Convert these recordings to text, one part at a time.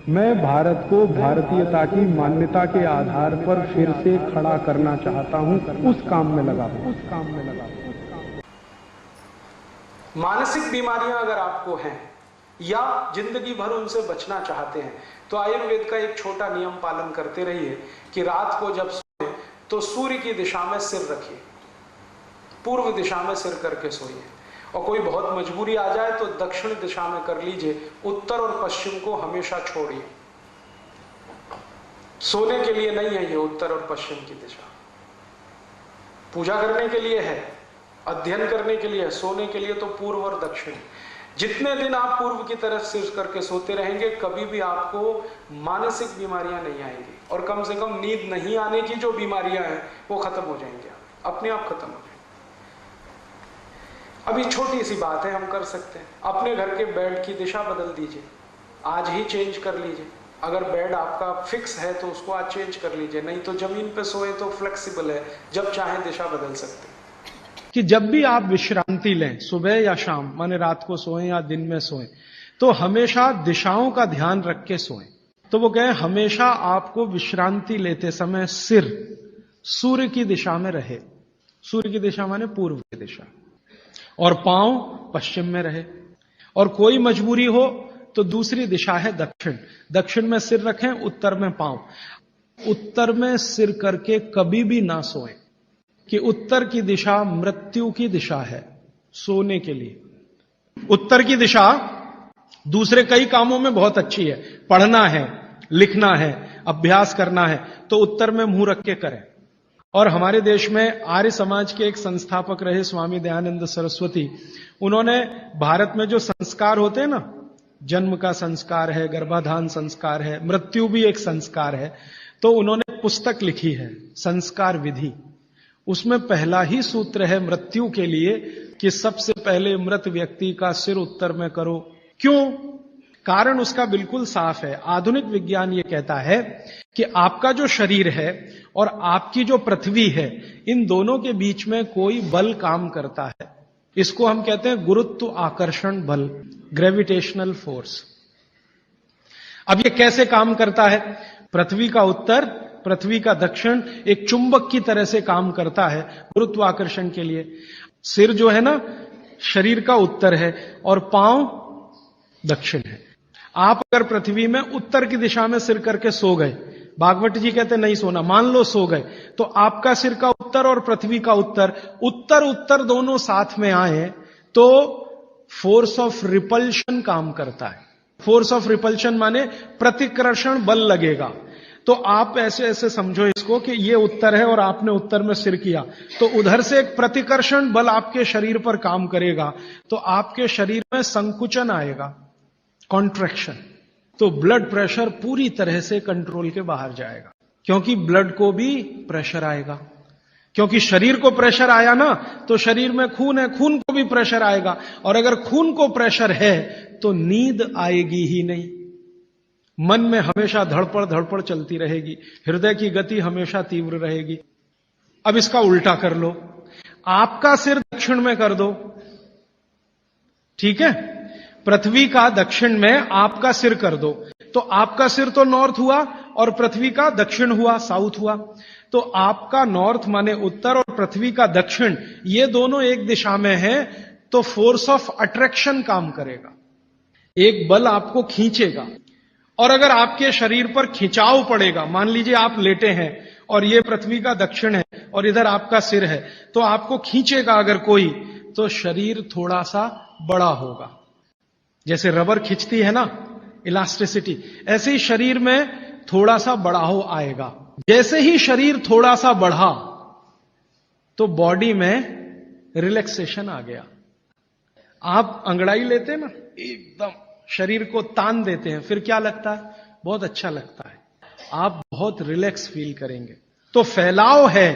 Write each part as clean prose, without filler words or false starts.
मैं भारत को भारतीयता की मान्यता के आधार पर फिर से खड़ा करना चाहता हूं, उस काम में लगा हूं। मानसिक बीमारियां अगर आपको हैं या जिंदगी भर उनसे बचना चाहते हैं तो आयुर्वेद का एक छोटा नियम पालन करते रहिए कि रात को जब सोए तो सूर्य की दिशा में सिर रखिए, पूर्व दिशा में सिर करके सोइए, और कोई बहुत मजबूरी आ जाए तो दक्षिण दिशा में कर लीजिए, उत्तर और पश्चिम को हमेशा छोड़िए। सोने के लिए नहीं है ये उत्तर और पश्चिम की दिशा, पूजा करने के लिए है, अध्ययन करने के लिए, सोने के लिए तो पूर्व और दक्षिण। जितने दिन आप पूर्व की तरफ सिर करके सोते रहेंगे कभी भी आपको मानसिक बीमारियां नहीं आएंगी, और कम से कम नींद नहीं आने की जो बीमारियां हैं वो खत्म हो जाएंगी, अपने आप खत्म हो जाएंगी। अभी छोटी सी बात है, हम कर सकते हैं, अपने घर के बेड की दिशा बदल दीजिए, आज ही चेंज कर लीजिए। अगर बेड आपका फिक्स है तो उसको आज चेंज कर लीजिए, नहीं तो जमीन पे सोए तो फ्लेक्सिबल है, जब चाहे दिशा बदल सकते हैं। कि जब भी आप विश्रांति लें, सुबह या शाम, माने रात को सोएं या दिन में सोएं, तो हमेशा दिशाओं का ध्यान रख के सोएं। तो वो कहें हमेशा आपको विश्रांति लेते समय सिर सूर्य की दिशा में रहे, सूर्य की दिशा माने पूर्व की दिशा, और पांव पश्चिम में रहे। और कोई मजबूरी हो तो दूसरी दिशा है दक्षिण, दक्षिण में सिर रखें, उत्तर में पांव। उत्तर में सिर करके कभी भी ना सोएं, कि उत्तर की दिशा मृत्यु की दिशा है सोने के लिए। उत्तर की दिशा दूसरे कई कामों में बहुत अच्छी है, पढ़ना है, लिखना है, अभ्यास करना है, तो उत्तर में मुंह रख के करें। और हमारे देश में आर्य समाज के एक संस्थापक रहे स्वामी दयानंद सरस्वती, उन्होंने भारत में जो संस्कार होते हैं ना, जन्म का संस्कार है, गर्भाधान संस्कार है, मृत्यु भी एक संस्कार है, तो उन्होंने पुस्तक लिखी है संस्कार विधि। उसमें पहला ही सूत्र है मृत्यु के लिए कि सबसे पहले मृत व्यक्ति का सिर उत्तर में करो। क्यों? कारण उसका बिल्कुल साफ है। आधुनिक विज्ञान ये कहता है कि आपका जो शरीर है और आपकी जो पृथ्वी है, इन दोनों के बीच में कोई बल काम करता है। इसको हम कहते हैं गुरुत्व आकर्षण बल, ग्रेविटेशनल फोर्स। अब ये कैसे काम करता है? पृथ्वी का उत्तर, पृथ्वी का दक्षिण एक चुंबक की तरह से काम करता है गुरुत्वाकर्षण के लिए। सिर जो है ना, शरीर का उत्तर है और पांव दक्षिण है। आप अगर पृथ्वी में उत्तर की दिशा में सिर करके सो गए, भागवत जी कहते नहीं सोना, मान लो सो गए, तो आपका सिर का उत्तर और पृथ्वी का उत्तर, उत्तर उत्तर दोनों साथ में आए तो फोर्स ऑफ रिपल्शन काम करता है। फोर्स ऑफ रिपल्शन माने प्रतिकर्षण बल लगेगा। तो आप ऐसे ऐसे समझो इसको कि ये उत्तर है और आपने उत्तर में सिर किया, तो उधर से एक प्रतिकर्षण बल आपके शरीर पर काम करेगा, तो आपके शरीर में संकुचन आएगा, कॉन्ट्रैक्शन। तो ब्लड प्रेशर पूरी तरह से कंट्रोल के बाहर जाएगा, क्योंकि ब्लड को भी प्रेशर आएगा। क्योंकि शरीर को प्रेशर आया ना, तो शरीर में खून है, खून को भी प्रेशर आएगा, और अगर खून को प्रेशर है तो नींद आएगी ही नहीं। मन में हमेशा धड़पड़ चलती रहेगी, हृदय की गति हमेशा तीव्र रहेगी। अब इसका उल्टा कर लो, आपका सिर दक्षिण में कर दो, ठीक है? पृथ्वी का दक्षिण में आपका सिर कर दो, तो आपका सिर तो नॉर्थ हुआ और पृथ्वी का दक्षिण हुआ, साउथ हुआ। तो आपका नॉर्थ माने उत्तर और पृथ्वी का दक्षिण, ये दोनों एक दिशा में हैं, तो फोर्स ऑफ अट्रैक्शन काम करेगा, एक बल आपको खींचेगा। और अगर आपके शरीर पर खिंचाव पड़ेगा, मान लीजिए आप लेटे हैं और ये पृथ्वी का दक्षिण है और इधर आपका सिर है, तो आपको खींचेगा अगर कोई, तो शरीर थोड़ा सा बड़ा होगा। जैसे रबर खींचती है ना, इलास्टिसिटी, ऐसे ही शरीर में थोड़ा सा बढ़ाव आएगा। जैसे ही शरीर थोड़ा सा बढ़ा तो बॉडी में रिलैक्सेशन आ गया। आप अंगड़ाई लेते हैं ना, एकदम शरीर को तान देते हैं, फिर क्या लगता है? बहुत अच्छा लगता है, आप बहुत रिलैक्स फील करेंगे। तो फैलाव है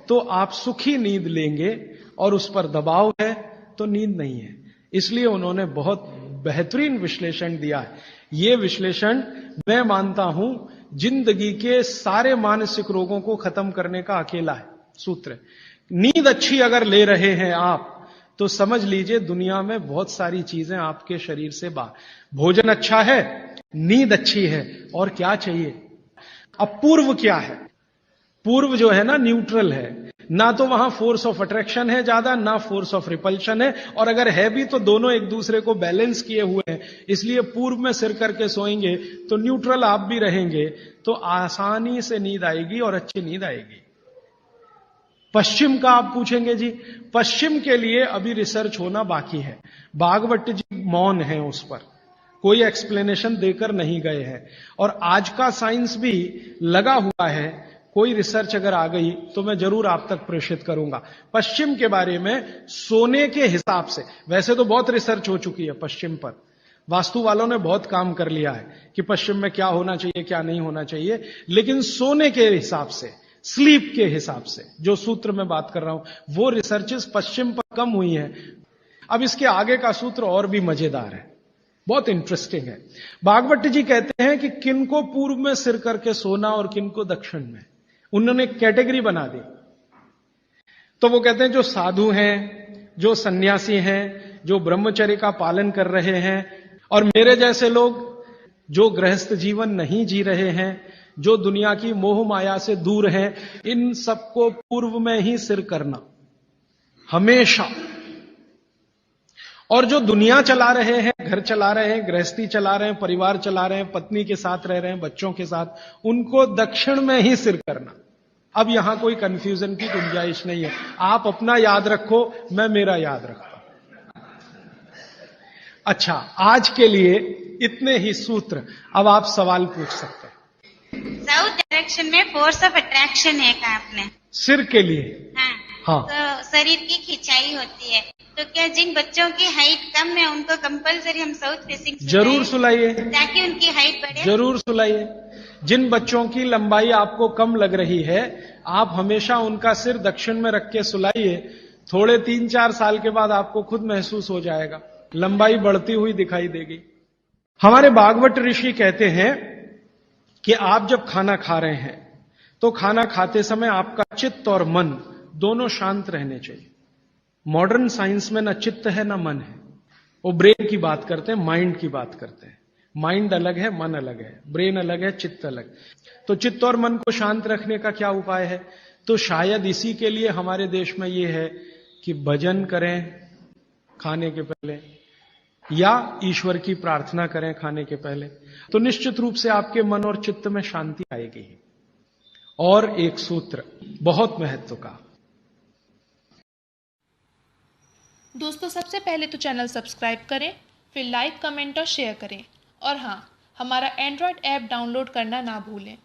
तो आप सुखी नींद लेंगे, और उस पर दबाव है तो नींद नहीं है। इसलिए उन्होंने बहुत बेहतरीन विश्लेषण दिया है। यह विश्लेषण मैं मानता हूं जिंदगी के सारे मानसिक रोगों को खत्म करने का अकेला है सूत्र। नींद अच्छी अगर ले रहे हैं आप, तो समझ लीजिए दुनिया में बहुत सारी चीजें आपके शरीर से बाहर। भोजन अच्छा है नींद अच्छी है और क्या चाहिए। अब पूर्व क्या है? पूर्व जो है ना न्यूट्रल है, ना तो वहां फोर्स ऑफ अट्रैक्शन है ज्यादा, ना फोर्स ऑफ रिपल्शन है, और अगर है भी तो दोनों एक दूसरे को बैलेंस किए हुए हैं। इसलिए पूर्व में सिर करके सोएंगे तो न्यूट्रल आप भी रहेंगे, तो आसानी से नींद आएगी और अच्छी नींद आएगी। पश्चिम का आप पूछेंगे जी, पश्चिम के लिए अभी रिसर्च होना बाकी है। भागवत जी मौन है उस पर, कोई एक्सप्लेनेशन देकर नहीं गए हैं, और आज का साइंस भी लगा हुआ है। कोई रिसर्च अगर आ गई तो मैं जरूर आप तक प्रेषित करूंगा। पश्चिम के बारे में सोने के हिसाब से, वैसे तो बहुत रिसर्च हो चुकी है पश्चिम पर, वास्तु वालों ने बहुत काम कर लिया है कि पश्चिम में क्या होना चाहिए क्या नहीं होना चाहिए, लेकिन सोने के हिसाब से, स्लीप के हिसाब से जो सूत्र में बात कर रहा हूं, वो रिसर्चेस पश्चिम पर कम हुई हैं। अब इसके आगे का सूत्र और भी मजेदार है, बहुत इंटरेस्टिंग है। भागवत जी कहते हैं कि किनको पूर्व में सिर करके सोना और किनको दक्षिण में, उन्होंने कैटेगरी बना दी। तो वो कहते हैं जो साधु हैं, जो सन्यासी हैं, जो ब्रह्मचर्य का पालन कर रहे हैं, और मेरे जैसे लोग जो गृहस्थ जीवन नहीं जी रहे हैं, जो दुनिया की मोह माया से दूर हैं, इन सबको पूर्व में ही सिर करना हमेशा। और जो दुनिया चला रहे हैं, घर चला रहे हैं, गृहस्थी चला रहे हैं, परिवार चला रहे हैं, पत्नी के साथ रह रहे हैं, बच्चों के साथ, उनको दक्षिण में ही सिर करना। अब यहां कोई कंफ्यूजन की गुंजाइश नहीं है, आप अपना याद रखो, मैं मेरा याद रखता हूं। अच्छा, आज के लिए इतने ही सूत्र। अब आप सवाल पूछ सकते हैं। साउथ डायरेक्शन में फोर्स ऑफ अट्रैक्शन है कहा आपने? सिर के लिए? हाँ। तो शरीर की खिंचाई होती है, तो क्या जिन बच्चों की हाइट कम है उनको कंपलसरी हम साउथ फेसिंग जरूर सुलाइए, ताकि उनकी हाइट बढ़े? जरूर सुलाइए। जिन बच्चों की लंबाई आपको कम लग रही है, आप हमेशा उनका सिर दक्षिण में रख के सुलाइए। थोड़े 3-4 साल के बाद आपको खुद महसूस हो जाएगा, लंबाई बढ़ती हुई दिखाई देगी। हमारे भागवत ऋषि कहते हैं कि आप जब खाना खा रहे हैं तो खाना खाते समय आपका चित्त और मन दोनों शांत रहने चाहिए। मॉडर्न साइंस में न चित्त है न मन है, वो ब्रेन की बात करते हैं, माइंड की बात करते हैं। माइंड अलग है, मन अलग है, ब्रेन अलग है, चित्त अलग। तो चित्त और मन को शांत रखने का क्या उपाय है? तो शायद इसी के लिए हमारे देश में ये है कि भजन करें खाने के पहले, या ईश्वर की प्रार्थना करें खाने के पहले, तो निश्चित रूप से आपके मन और चित्त में शांति आएगी। और एक सूत्र बहुत महत्व का। दोस्तों, सबसे पहले तो चैनल सब्सक्राइब करें, फिर लाइक, कमेंट और शेयर करें, और हाँ, हमारा एंड्रॉयड ऐप डाउनलोड करना ना भूलें।